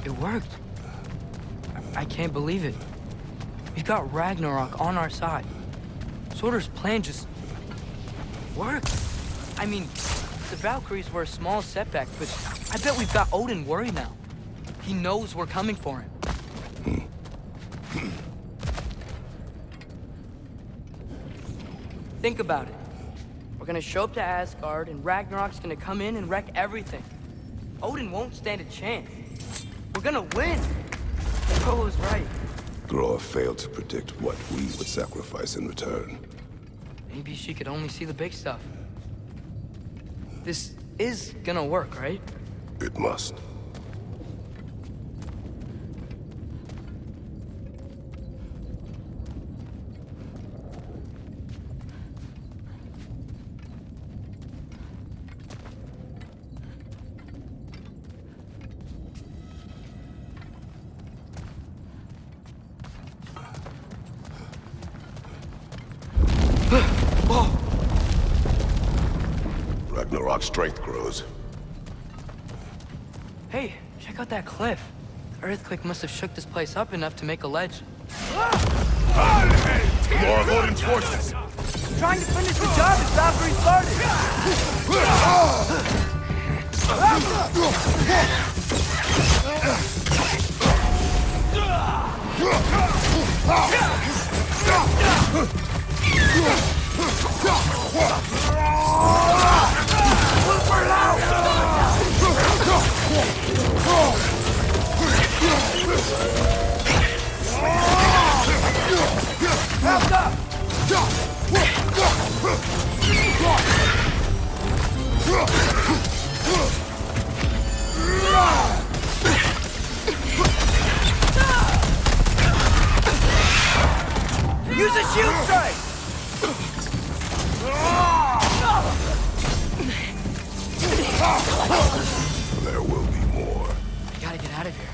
It worked. I can't believe it. We've got Ragnarok on our side. Sorter's plan just worked. I mean, the Valkyries were a small setback, but I bet we've got Odin worried now. He knows we're coming for him. Think about it. We're gonna show up to Asgard, and Ragnarok's gonna come in and wreck everything. Odin won't stand a chance. We're gonna win. Thor was right. Groa failed to predict what we would sacrifice in return. Maybe she could only see the big stuff. This is gonna work, right? It must. Ragnarok's strength grows. Hey, check out that cliff. The earthquake must have shook this place up enough to make a ledge. More of Odin's forces! Trying to finish the job as Valkyrie started! Use a shield strike! There will be more. I gotta get out of here.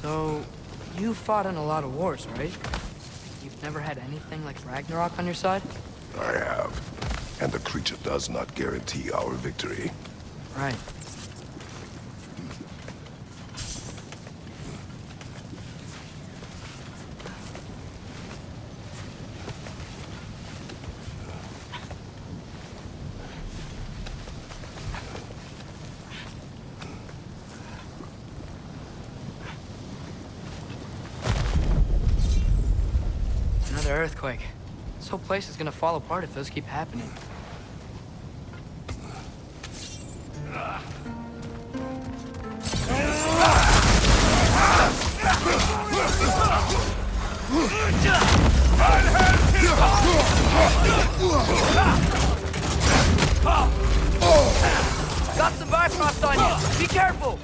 So, you fought in a lot of wars, right? You've never had anything like Ragnarok on your side? I have. And the creature does not guarantee our victory. Right. Another earthquake. This whole place is gonna fall apart if those keep happening. Got some Bifrost on you! Be careful!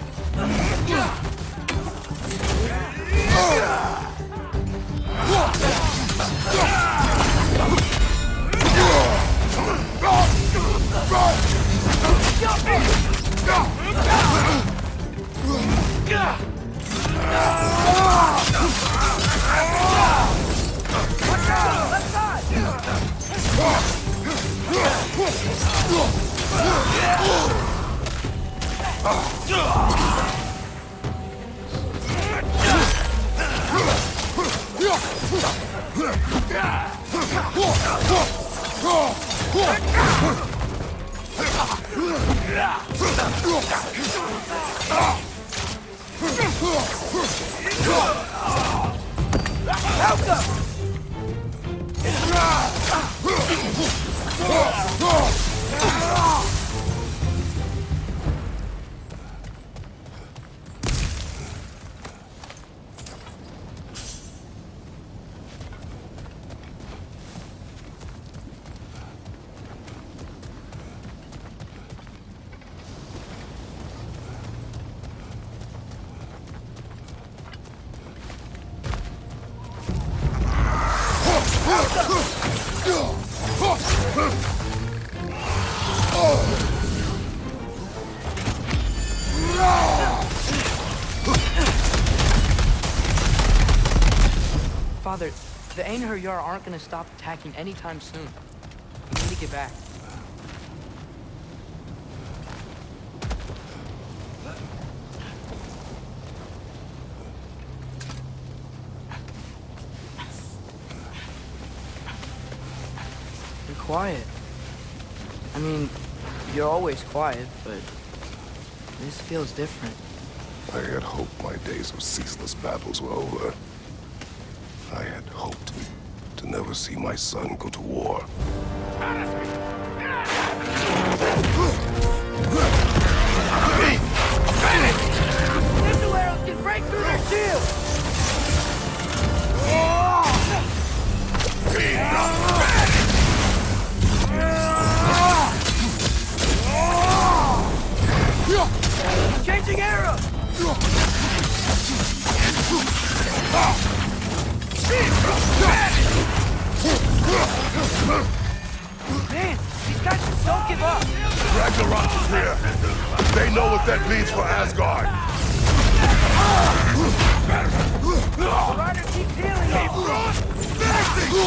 Father, the Einherjar aren't gonna stop attacking anytime soon. We need to get back. You're quiet. I mean, you're always quiet, but this feels different. I had hoped my days of ceaseless battles were over. I had hoped to never see my son go to war. Missile arrows can break through their shield! Changing arrow! Man, these guys just don't give up. Ragnarok is here. They know what that means for Asgard. The rider keeps healing behind you!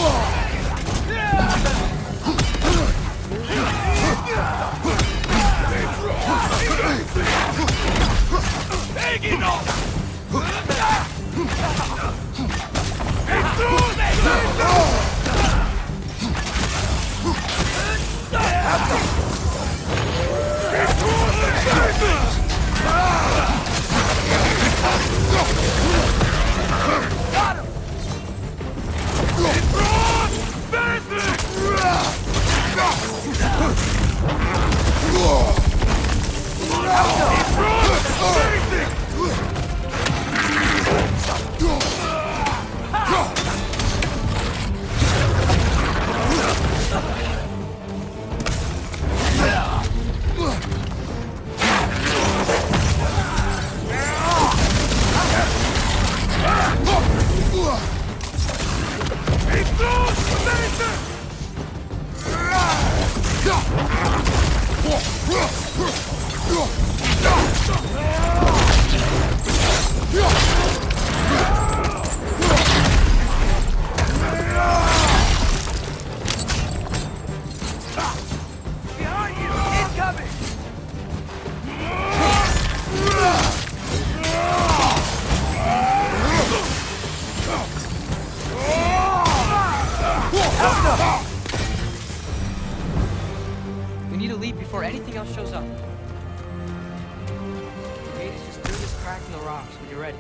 Incoming! We need to leave before anything else shows up. The gate is just through this crack in the rocks when you're ready.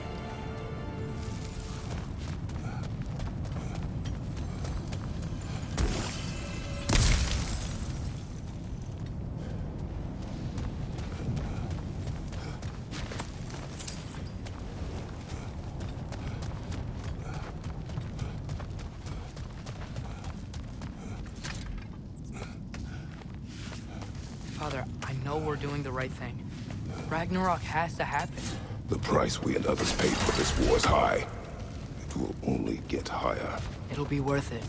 Father, I know we're doing the right thing. Ragnarok has to happen. The price we and others paid for this war is high. It will only get higher. It'll be worth it.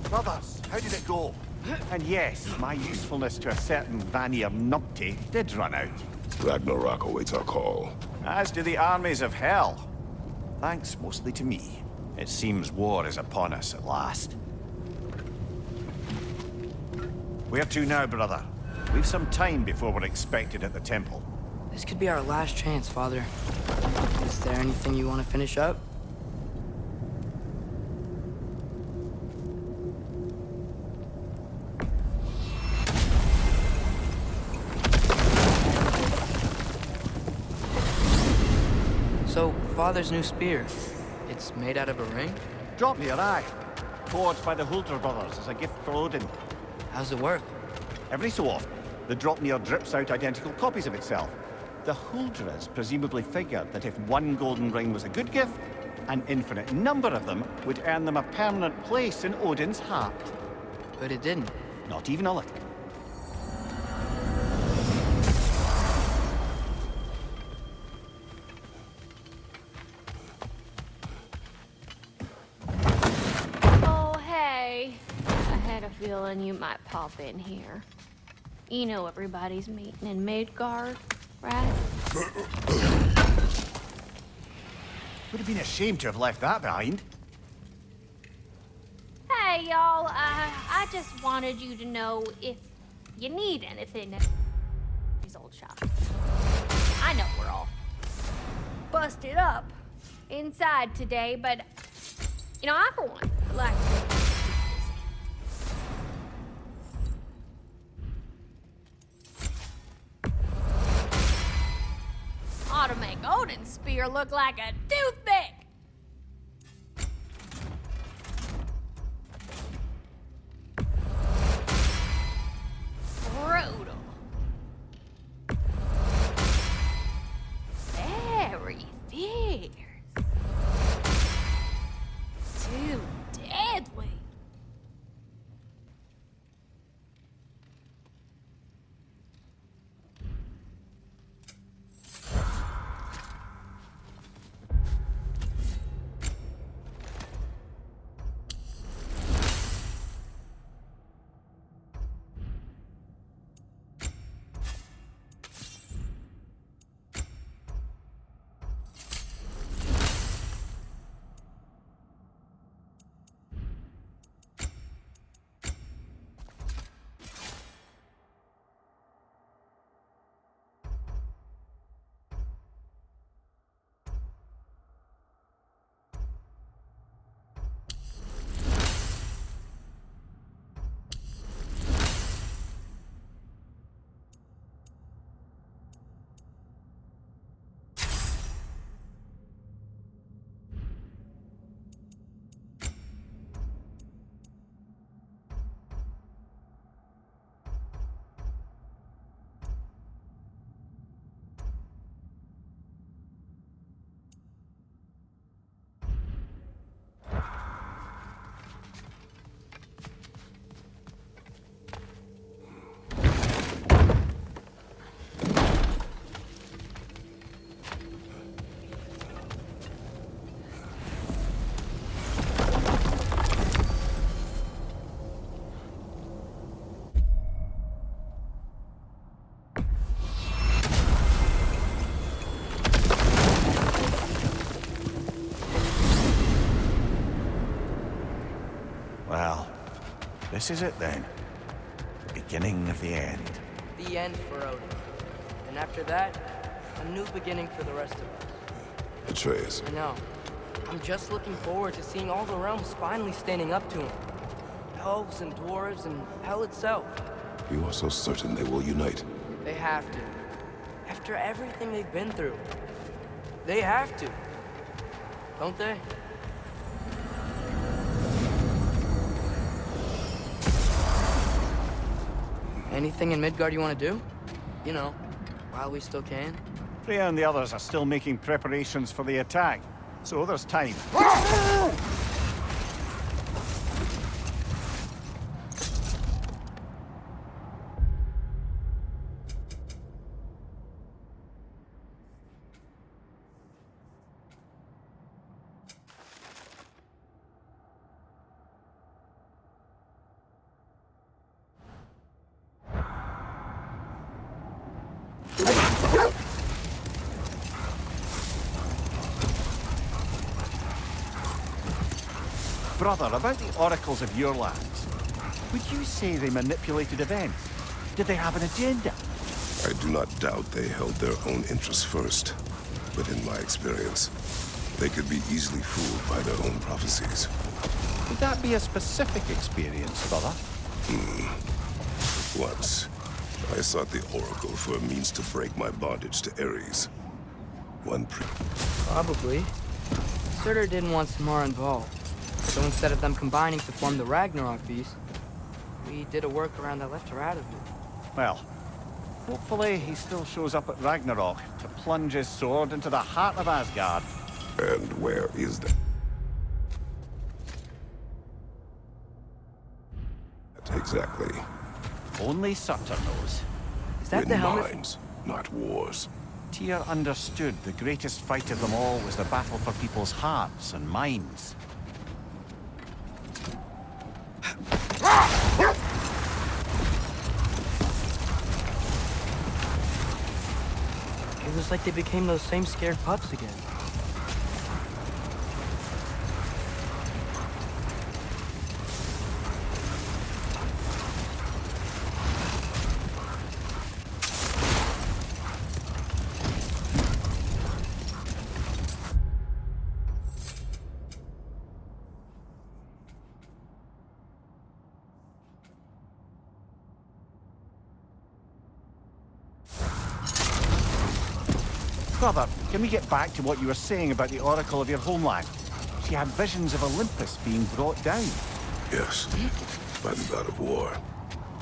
Brothers, how did it go? And yes, my usefulness to a certain Vanir numpty did run out. Ragnarok awaits our call. As do the armies of hell. Thanks mostly to me. It seems war is upon us at last. Where to now, brother? We've some time before we're expected at the temple. This could be our last chance, Father. Is there anything you want to finish up? So, Father's new spear, it's made out of a ring? Drop me your eye. Forged by the Huldra brothers as a gift for Odin. How's it work? Every so often, the Dropnir drips out identical copies of itself. The Huldras presumably figured that if one golden ring was a good gift, an infinite number of them would earn them a permanent place in Odin's heart. But it didn't. Not even a little. Oh, hey. I had a feeling you might pop in here. You know everybody's meeting in Midgard, right? Would have been a shame to have left that behind. Hey, y'all. I just wanted you to know if you need anything at these old shops. I know we're all busted up inside today, but, you know, I, for one, like to keep busy. Ought to make Odin's spear look like a toothpick. Brutal. Very fierce. Too deadly. Well, this is it then. Beginning of the end. The end for Odin. And after that, a new beginning for the rest of us. Atreus, I know. I'm just looking forward to seeing all the realms finally standing up to him. Elves and dwarves and hell itself. you are so certain they will unite. They have to. After everything they've been through. They have to. Don't they? Anything in Midgard you want to do? You know, while we still can. Freya and the others are still making preparations for the attack, so there's time. Brother, about the oracles of your lands, would you say they manipulated events? Did they have an agenda? I do not doubt they held their own interests first. But in my experience, they could be easily fooled by their own prophecies. Would that be a specific experience, brother? Once, I sought the Oracle for a means to break my bondage to Ares. Probably. Surtur didn't want Samara involved. So instead of them combining to form the Ragnarok beast, we did a workaround that left her out of it. Well, hopefully he still shows up at Ragnarok to plunge his sword into the heart of Asgard. And where is that? Exactly. Only Sutter knows. Is that Win the helmet? minds, not wars. Tyr understood the greatest fight of them all was the battle for people's hearts and minds. It was like they became those same scared pups again. Brother, can we get back to what you were saying about the Oracle of your homeland? She had visions of Olympus being brought down. Yes, by the god of war.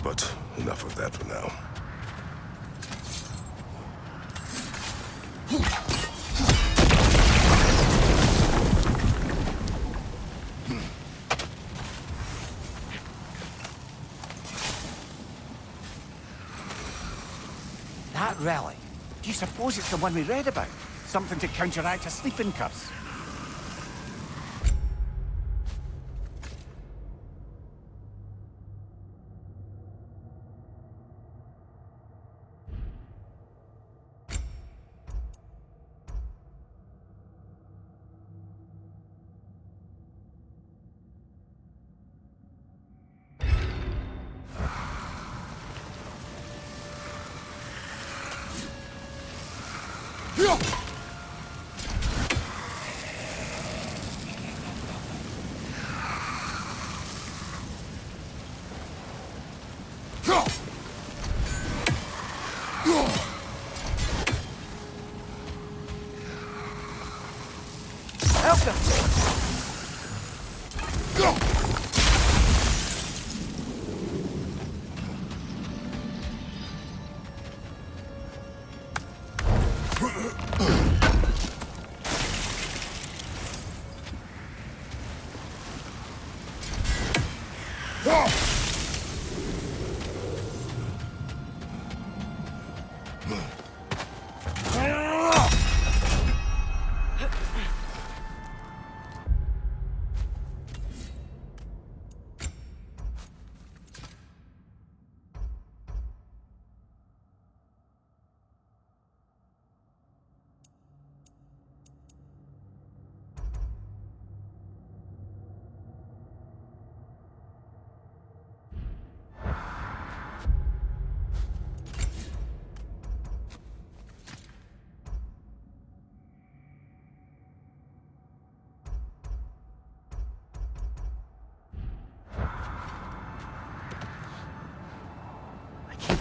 But enough of that for now. That relic? Do you suppose it's the one we read about? Something to counteract a sleeping curse?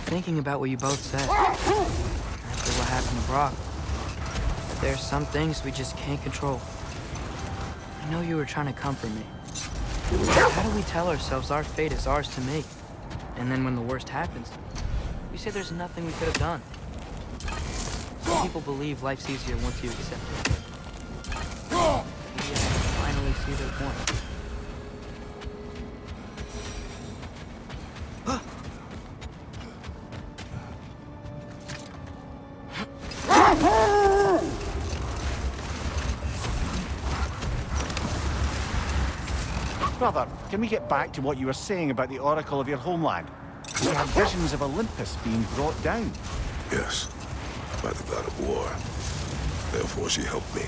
Thinking about what you both said. After what happened to Brock. There's some things we just can't control. I know you were trying to comfort me. How do we tell ourselves our fate is ours to make? And then when the worst happens, we say there's nothing we could have done. Some people believe life's easier once you accept it. Maybe I can finally see their point. Brother, can we get back to what you were saying about the Oracle of your homeland? She had visions of Olympus being brought down. Yes, by the god of war. Therefore she helped me,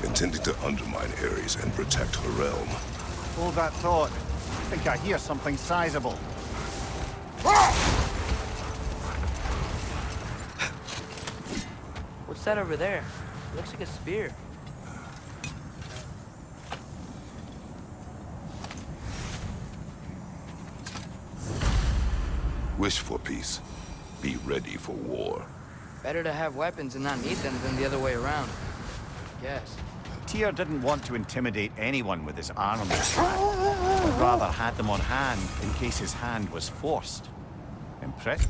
intending to undermine Ares and protect her realm. Hold that thought. I think I hear something sizable. What's that over there? Looks like a spear. Wish for peace. Be ready for war. Better to have weapons and not need them than the other way around. Yes. Tyr didn't want to intimidate anyone with his armaments, but rather had them on hand in case his hand was forced. Impressed?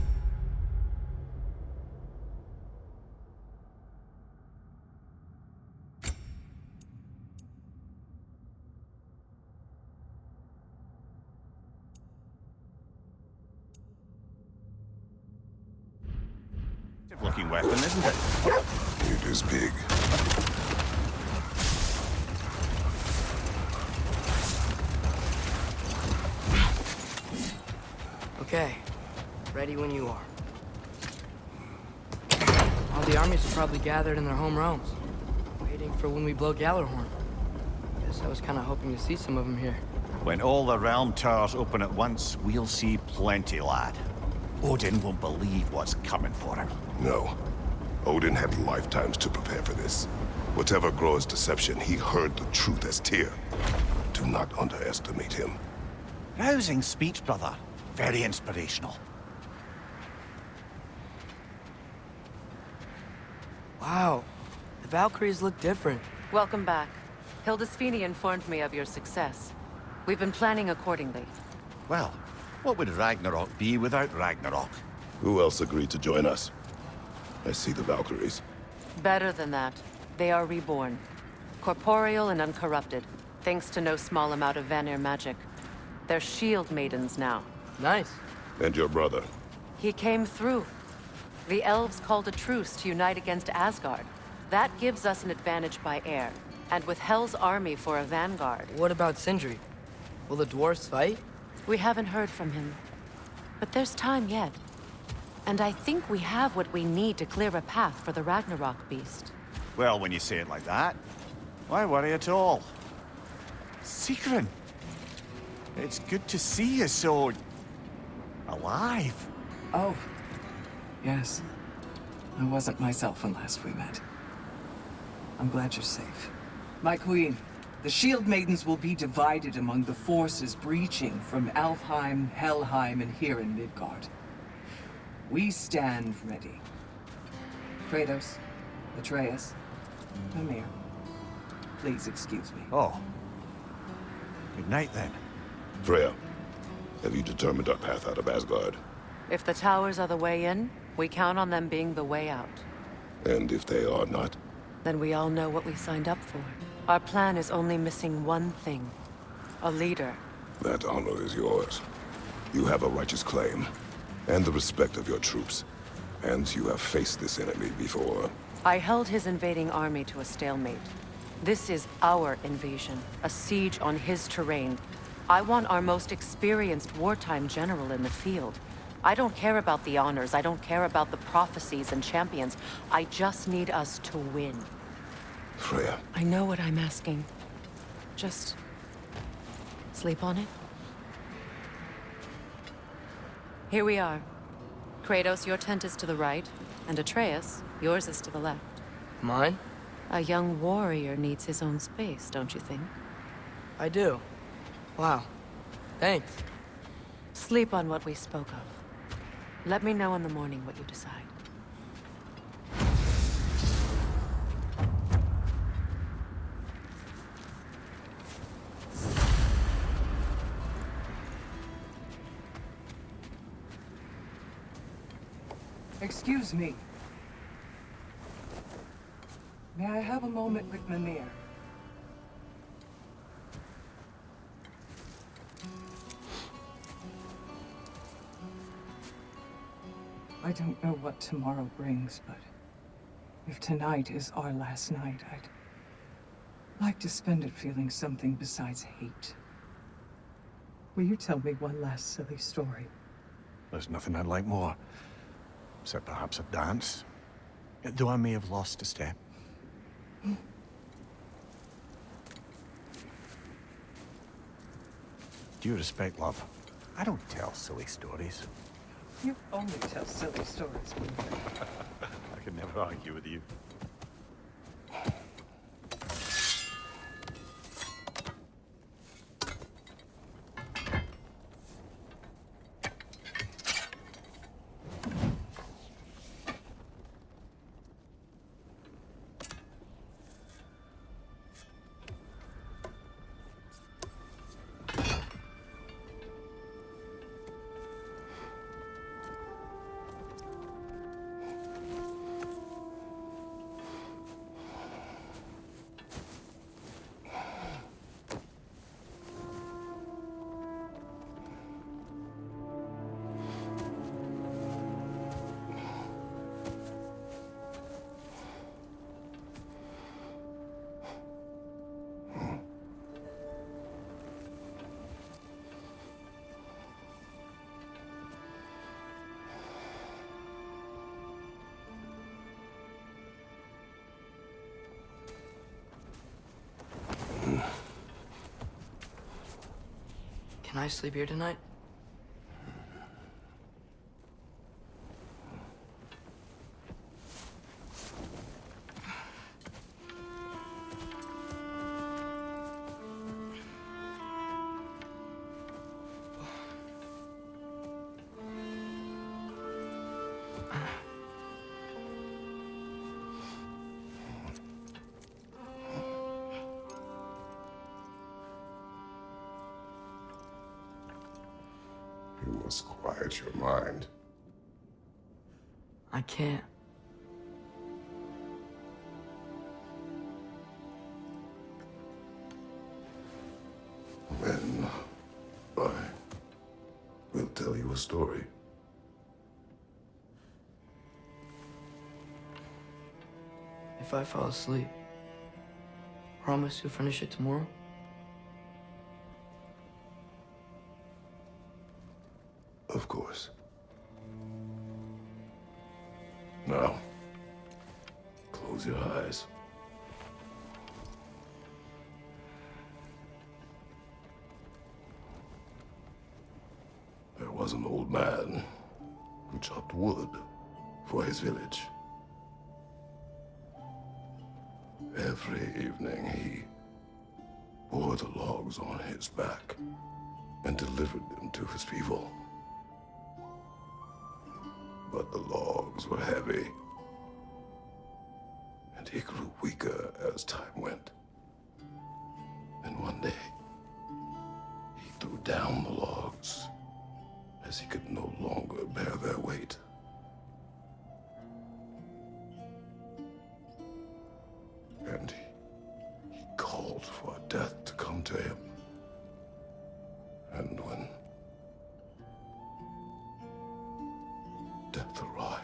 looking weapon, isn't it? It is big. Okay, ready when you are. All the armies are probably gathered in their home realms, waiting for when we blow Gallarhorn. Guess I was kind of hoping to see some of them here. When all the realm towers open at once, we'll see plenty, lad. Odin won't believe what's coming for him. No. Odin had lifetimes to prepare for this. Whatever Groa's deception, he heard the truth as Tyr. Do not underestimate him. Rousing speech, brother. Very inspirational. Wow, the Valkyries look different. Welcome back. Hildisfini informed me of your success. We've been planning accordingly. Well, what would Ragnarok be without Ragnarok? Who else agreed to join us? I see the Valkyries. Better than that. They are reborn. Corporeal and uncorrupted, thanks to no small amount of Vanir magic. They're shield maidens now. Nice. And your brother. He came through. The elves called a truce to unite against Asgard. That gives us an advantage by air. And with Hell's army for a vanguard. What about Sindri? Will the dwarves fight? We haven't heard from him. But there's time yet. And I think we have what we need to clear a path for the Ragnarok beast. Well, when you say it like that, why worry at all? Sigrun! It's good to see you so... alive. Oh, yes. I wasn't myself when last we met. I'm glad you're safe. My queen, the Shield Maidens will be divided among the forces breaching from Alfheim, Helheim, and here in Midgard. We stand ready. Kratos, Atreus, Mimir, please excuse me. Oh. Good night, then. Freya, have you determined our path out of Asgard? If the towers are the way in, we count on them being the way out. And if they are not? Then we all know what we signed up for. Our plan is only missing one thing. A leader. That honor is yours. You have a righteous claim, and the respect of your troops. And you have faced this enemy before. I held his invading army to a stalemate. This is our invasion, a siege on his terrain. I want our most experienced wartime general in the field. I don't care about the honors, I don't care about the prophecies and champions. I just need us to win. Freya. I know what I'm asking. Just... sleep on it? Here we are. Kratos, your tent is to the right, and Atreus, yours is to the left. Mine? A young warrior needs his own space, don't you think? I do. Wow. Thanks. Sleep on what we spoke of. Let me know in the morning what you decide. Excuse me. May I have a moment with Mimir? I don't know what tomorrow brings, but if tonight is our last night, I'd like to spend it feeling something besides hate. Will you tell me one last silly story? There's nothing I'd like more. Except perhaps a dance. Though I may have lost a step. Due respect, love. I don't tell silly stories. You only tell silly stories, Mimir. I can never argue with you. Can I sleep here tonight? You must quiet your mind. I can't. Then I will tell you a story. If I fall asleep, promise you'll finish it tomorrow? Of course. Now, close your eyes. There was an old man who chopped wood for his village. Every evening he bore the logs on his back and delivered them to his people. But the logs were heavy, and he grew weaker as time went. And one day, he threw down the logs as he could no longer bear their weight. And he called for death to come to him. And when death arrived,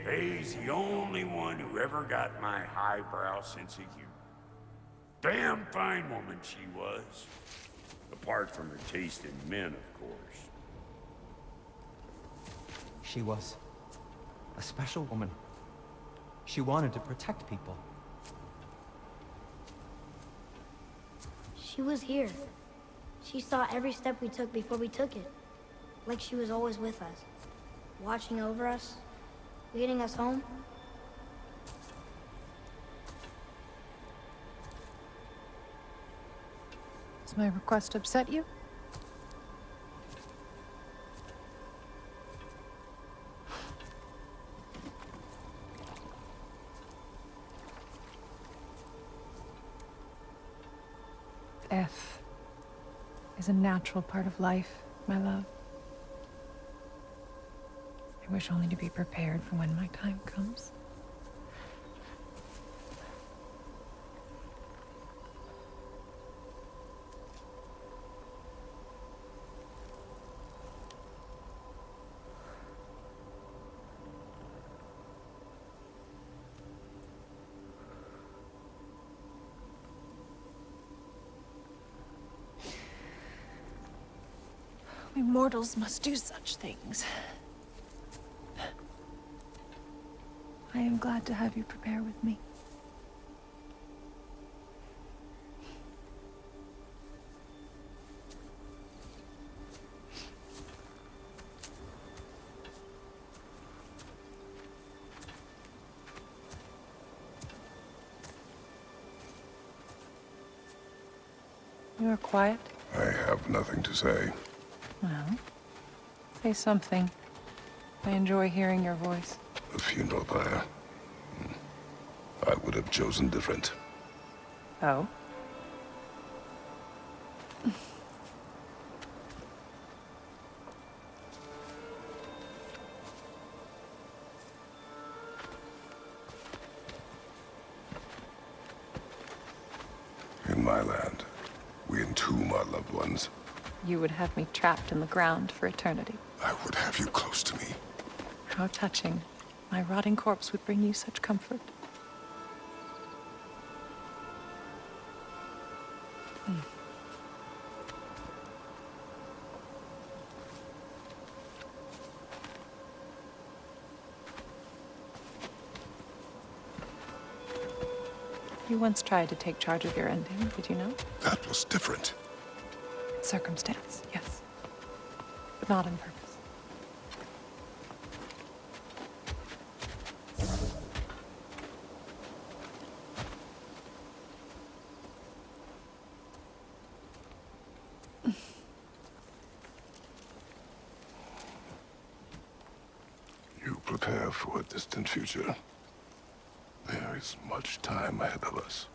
He's the only one who ever got my highbrow sense of humor. Damn fine woman she was. Apart from her taste in men, of course. She was a special woman. She wanted to protect people. She was here. She saw every step we took before we took it. Like she was always with us. Watching over us. Leading us home. Does my request upset you? Death is a natural part of life, my love. I wish only to be prepared for when my time comes. We mortals must do such things. I am glad to have you prepare with me. are quiet? I have nothing to say. Well, say something. I enjoy hearing your voice. The funeral pyre. I would have chosen different. Oh? In my land, we entomb our loved ones. You would have me trapped in the ground for eternity. I would have you close to me. How touching. My rotting corpse would bring you such comfort. You once tried to take charge of your ending, did you know? That was different. Circumstance, yes. But not on purpose. You prepare for a distant future. There is much time ahead of us.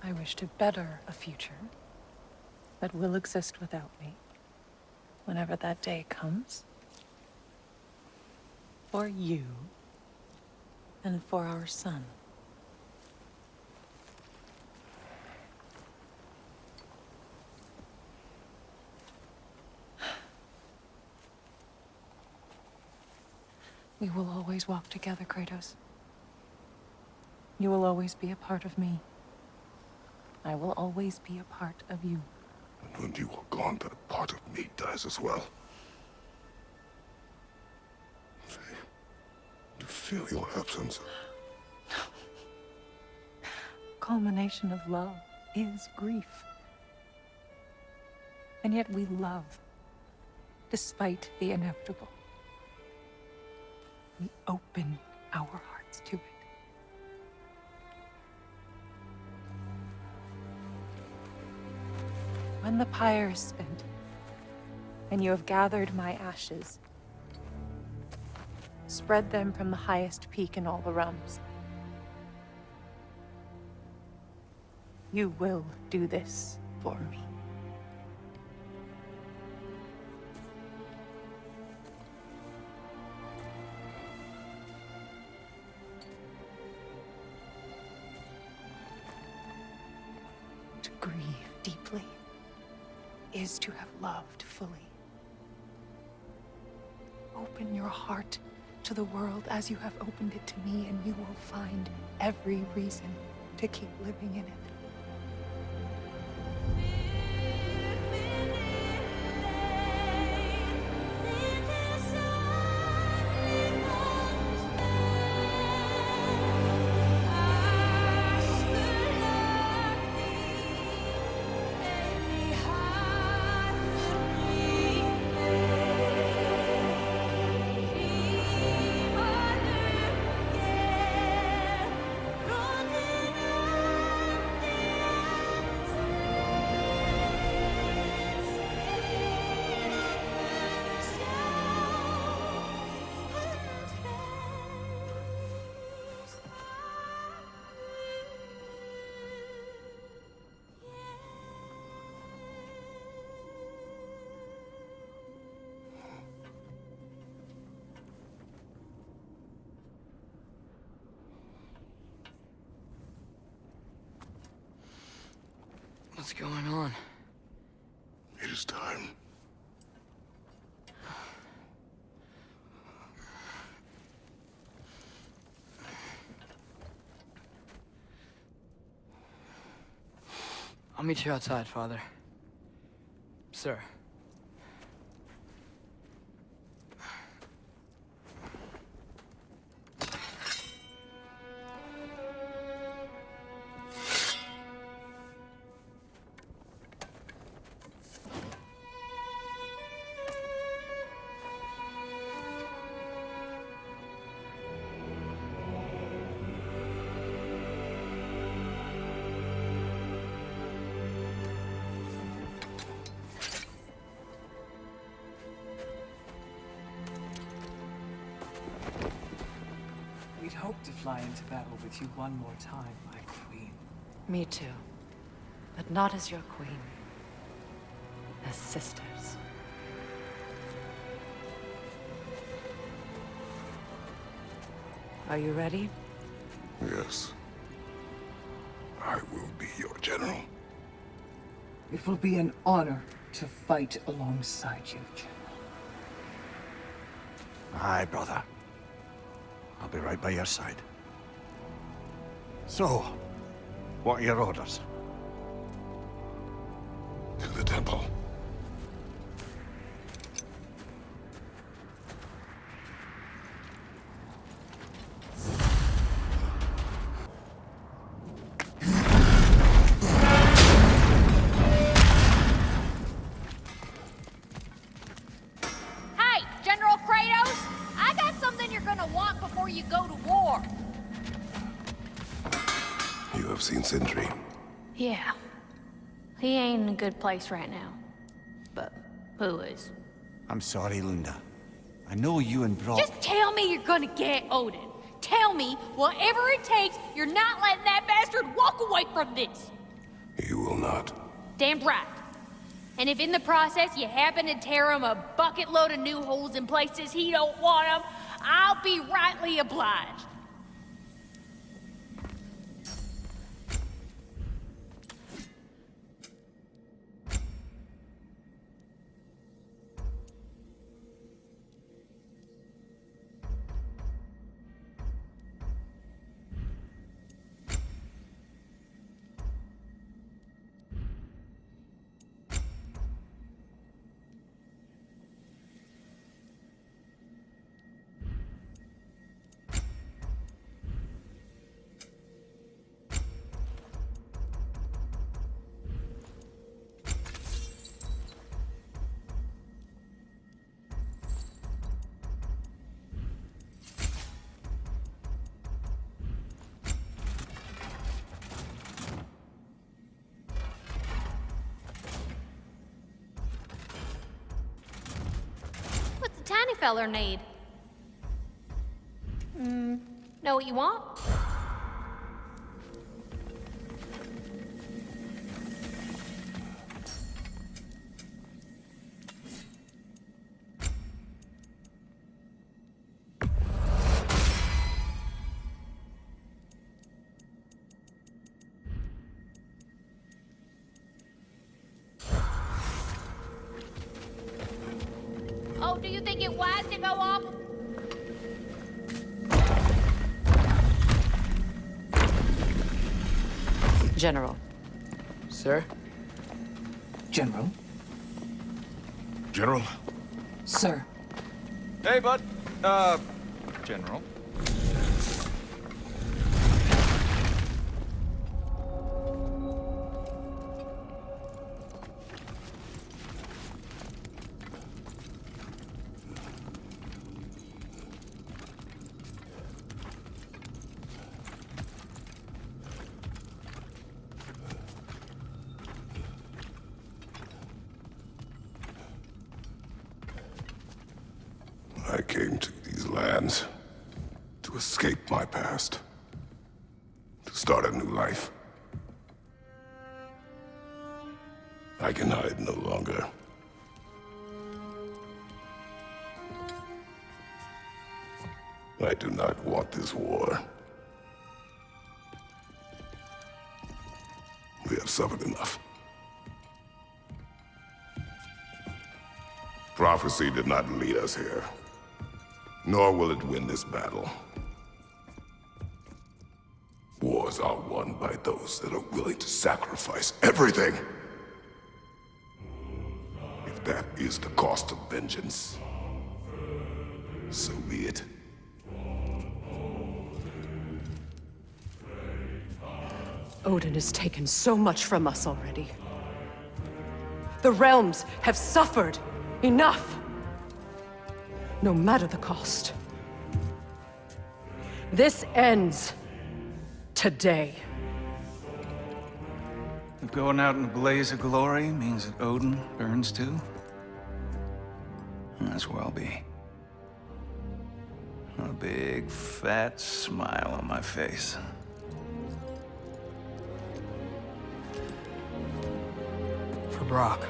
I wish to better a future that will exist without me, whenever that day comes. For you, and for our son. We will always walk together, Kratos. You will always be a part of me. I will always be a part of you. And when you are gone, that part of me dies as well. To feel your absence. Culmination of love is grief. And yet we love, despite the inevitable. We open our hearts to it. When the pyre is spent, and you have gathered my ashes, spread them from the highest peak in all the realms. You will do this for me. To grieve deeply is to have loved fully. Open your heart to the world as you have opened it to me, and you will find every reason to keep living in it. What's going on? It is time. I'll meet you outside, Father. Sir. to fly into battle with you one more time, my queen. Me too. But not as your queen. As sisters. Are you ready? Yes. I will be your general. It will be an honor to fight alongside you, General. Aye, brother. I'll be right by your side. So, what are your orders? To the temple. Hey, General Kratos! I got something you're gonna want before you go to war. You have seen Sindri. Yeah. He ain't in a good place right now. But who is? I'm sorry, Lunda. I know you and Brock... Just tell me you're gonna get Odin. Tell me, whatever it takes, you're not letting that bastard walk away from this. You will not. Damn right. And if in the process you happen to tear him a bucket load of new holes in places he don't want them, I'll be rightly obliged. What's the tiny feller need? Know what you want? Oh, do you think it wise to go off? General. Sir? General? General? Sir. Hey, bud. General. I came to these lands to escape my past, to start a new life. I can hide no longer. I do not want this war. We have suffered enough. Prophecy did not lead us here, nor will it win this battle. Wars are won by those that are willing to sacrifice everything. If that is the cost of vengeance, so be it. Odin has taken so much from us already. The realms have suffered enough. No matter the cost. This ends today. If going out in a blaze of glory means that Odin burns too, that's where I'll be. A big, fat smile on my face. For Brock.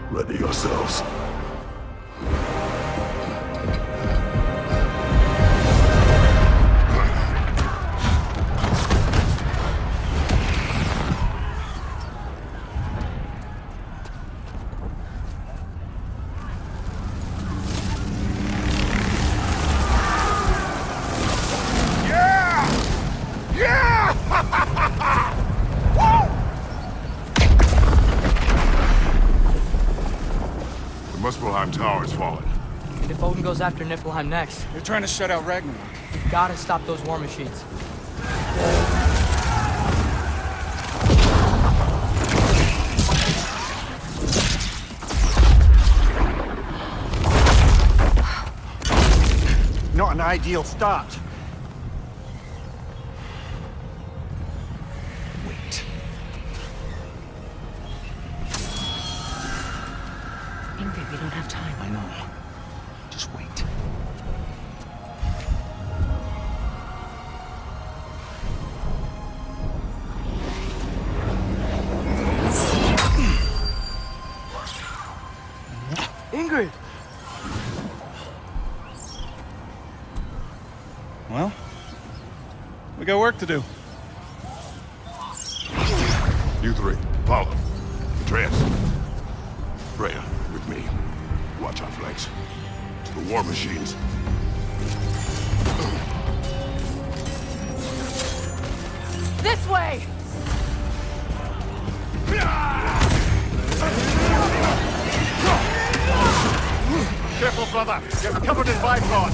Ready yourselves. The Muspelheim Tower has fallen. And if Odin goes after Niflheim next, They're trying to shut out Ragnarok. we gotta stop those war machines. Not an ideal start. Wait. Ingrid, we don't have time. I know. Just wait. Ingrid! Well, we got work to do. You three, follow. Atreus. Freya, with me. Watch our flanks. To the war machines. This way! Careful, brother. You're covered in bipod.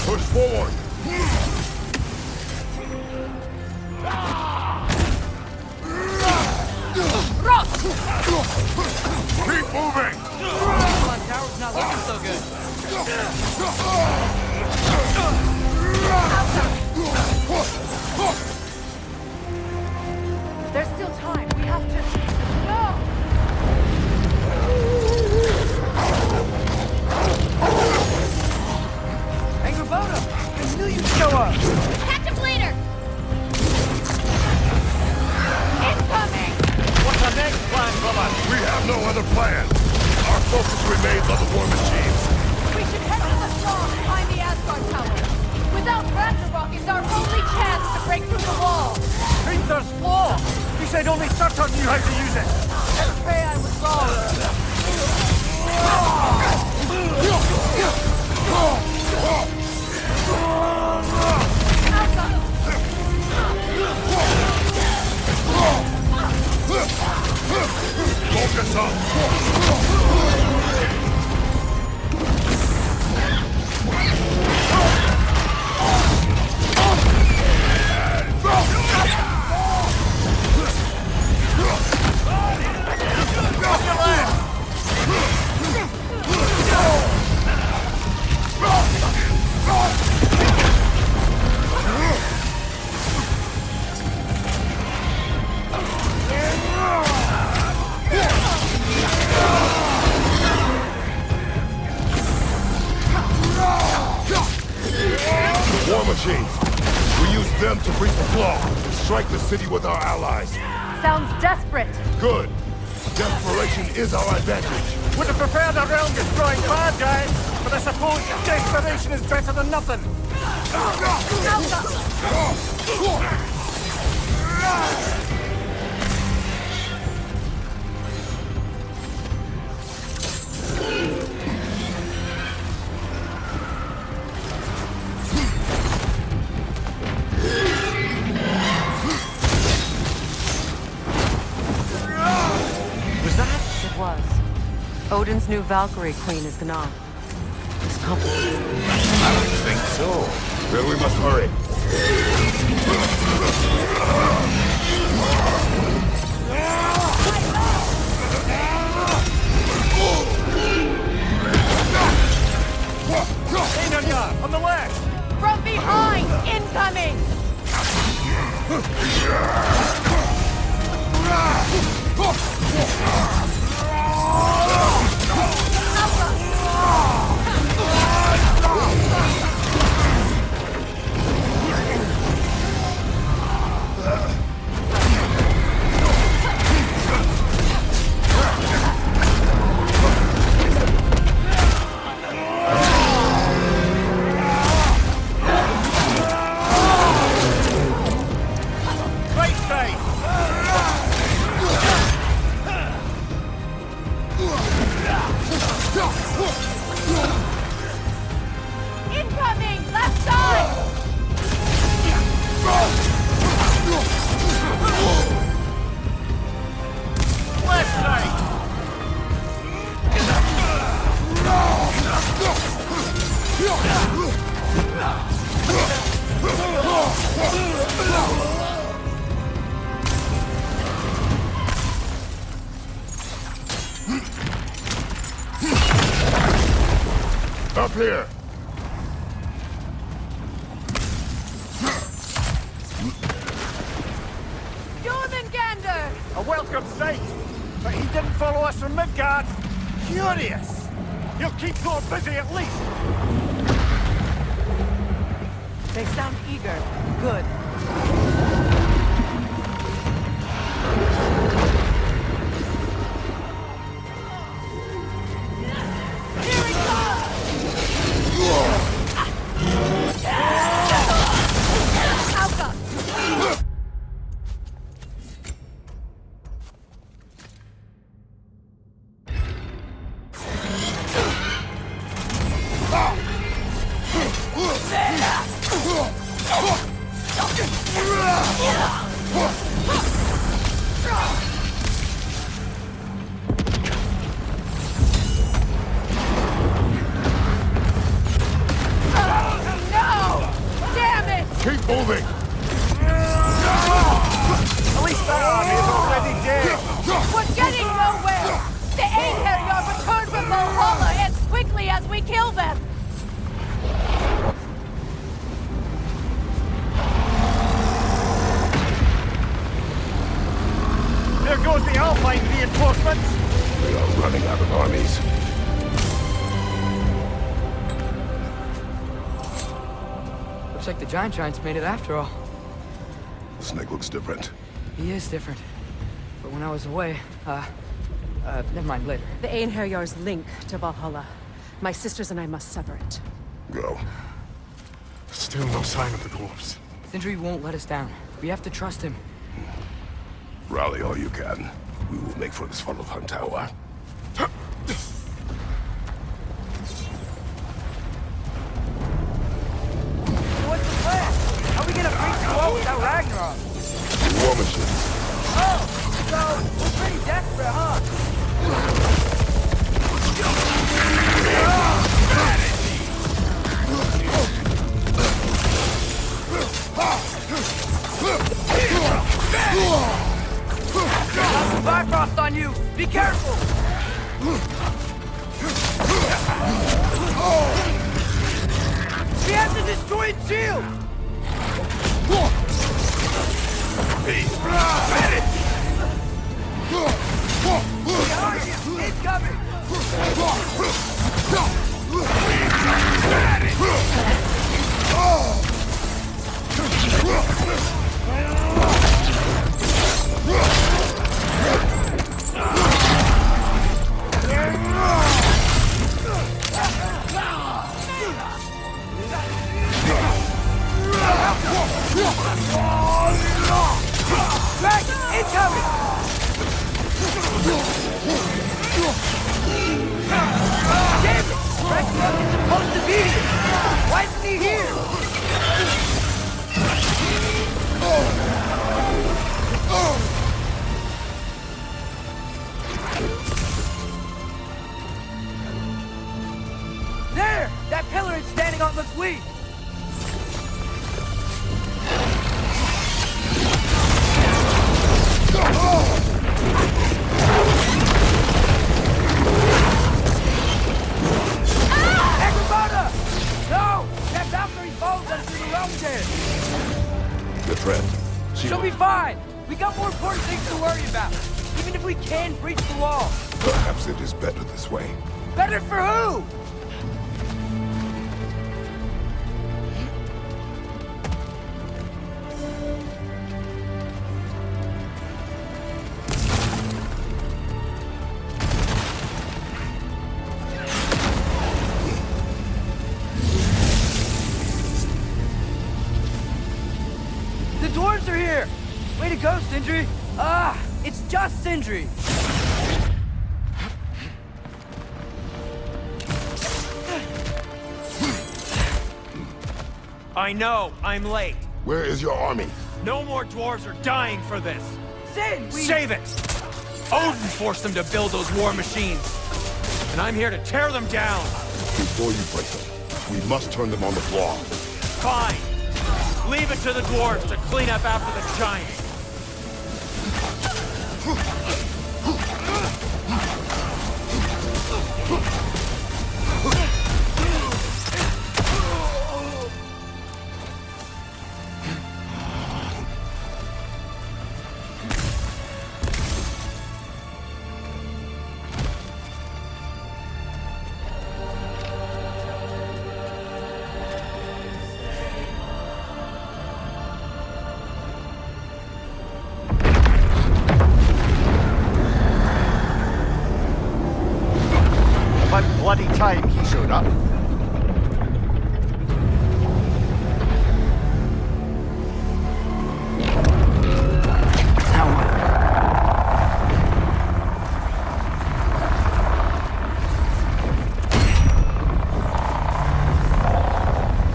Push forward! Keep moving! Niflheim Tower's not looking so good. There's still time. We have to... No! Angrboda! I knew you'd show up! Catch him later! Incoming! What's our next plan, brother? We have no other plan. Our focus remains on the war machines. We should head to the throne behind the Asgard Tower. Without Ragnarok, it's our only chance to break through the wall. Hrinthur's flaw! You said only Surtur knew how to use it! I'm afraid I was wrong. Focus up! War machines. We use them to breach the flaw and strike the city with our allies. Sounds desperate. Good. Desperation is our advantage. Would have preferred a realm-destroying bad guy, but I suppose desperation is better than nothing. Was that? It was. Odin's new Valkyrie queen is Gná. This complicates things. I don't think so. Then we must hurry. Einherjar, on the left! From behind! Incoming! Right side! Incoming! Left side! Left side! Up here. Jormungandr! A welcome sight, but he didn't follow us from Midgard. Curious. He'll keep Thor busy at least. They sound eager. Good. Keep moving. At least that army is already dead. We're getting nowhere! The Einherjar return from Valhalla as quickly as we kill them! There goes the Alpine reinforcements. We are running out of armies. Looks like the Giants made it after all. The snake looks different. He is different. But when I was away, never mind, later. The Einherjar's link to Valhalla. My sisters and I must sever it. Go. Still no sign of the dwarves. Sindri won't let us down. We have to trust him. Rally all you can. We will make for this Svartalfheim tower. What's the plan? How are we gonna breach the wall without Ragnarok? War machine. Oh, so we're pretty desperate, huh? Bifrost on you! Be careful! We have to destroy its shield! Incoming! let's leave! Agrabata! No! That Valkyrie follows us through the realm there! Good friend. She'll be fine! We got more important things to worry about! Even if we can breach the wall! Perhaps it is better this way. Better for who? The dwarves are here! Way to go, Sindri! It's just Sindri! I know, I'm late. Where is your army? No more dwarves are dying for this. Sin! Save it! Odin forced them to build those war machines. And I'm here to tear them down. Before you break them, we must turn them on the floor. Fine. Leave it to the dwarves to clean up after the giants. About bloody time he showed up.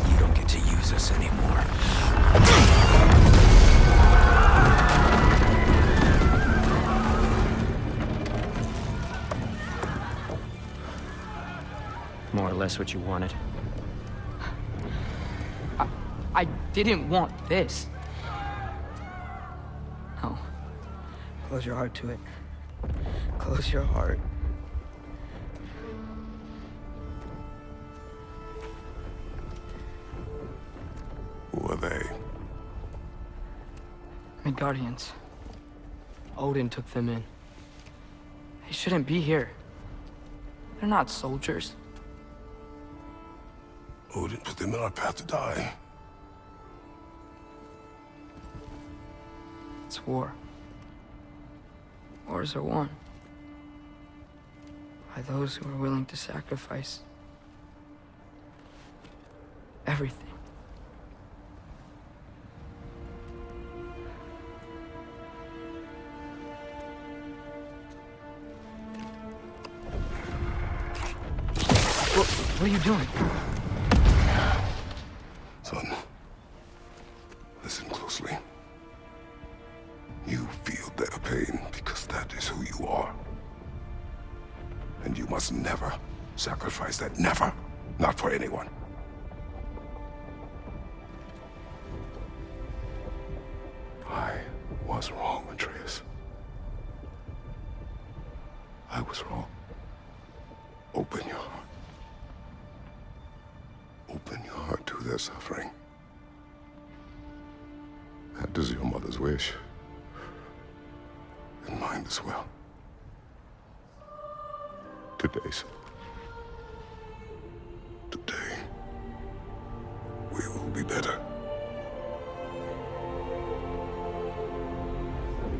You don't get to use us anymore. More or less what you wanted. I didn't want this. No. Close your heart to it. Close your heart. Who are they? Midgardians. Odin took them in. They shouldn't be here. They're not soldiers. Odin put them in our path to die. It's war. Wars are won by those who are willing to sacrifice everything. What are you doing? Son, listen closely. You feel their pain because that is who you are. And you must never sacrifice that. Never. Not for anyone. I was wrong, Atreus. I was wrong. Open your heart. Open your heart to their suffering. That is your mother's wish. And mine as well. Today, son. Today, we will be better.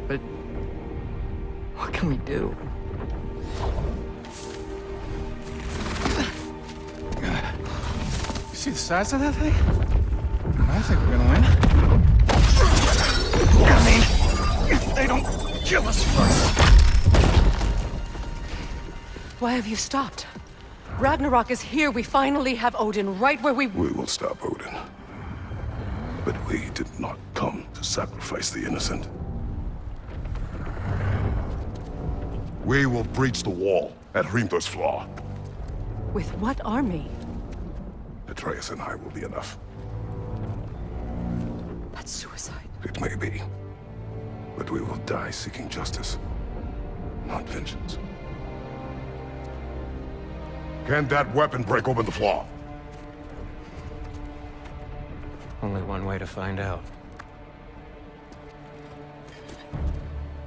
But what can we do? You see the size of that thing? I think we're gonna win. I mean, if they don't kill us first. Why have you stopped? Ragnarok is here. We finally have Odin right where we... We will stop Odin. But we did not come to sacrifice the innocent. We will breach the wall at Hrimthor's Flaw. With what army? A Atreus and I will be enough. That's suicide. It may be. But we will die seeking justice, not vengeance. Can that weapon break open the flaw? Only one way to find out.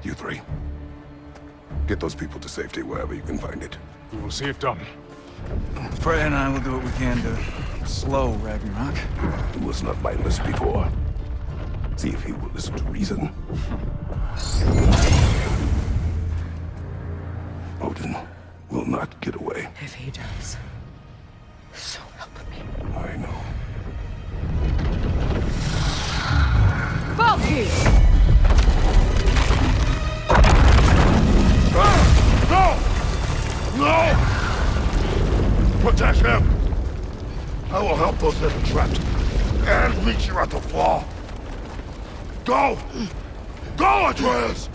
You three. Get those people to safety wherever you can find it. We will see it done. Freya and I will do what we can to slow Ragnarok. He was not my list before. See if he will listen to reason. Odin will not get away. If he does, so help me. I know. Valky! No! No! Protect him! I will help those that are trapped and meet you at the flaw. Go! Go, Atreus!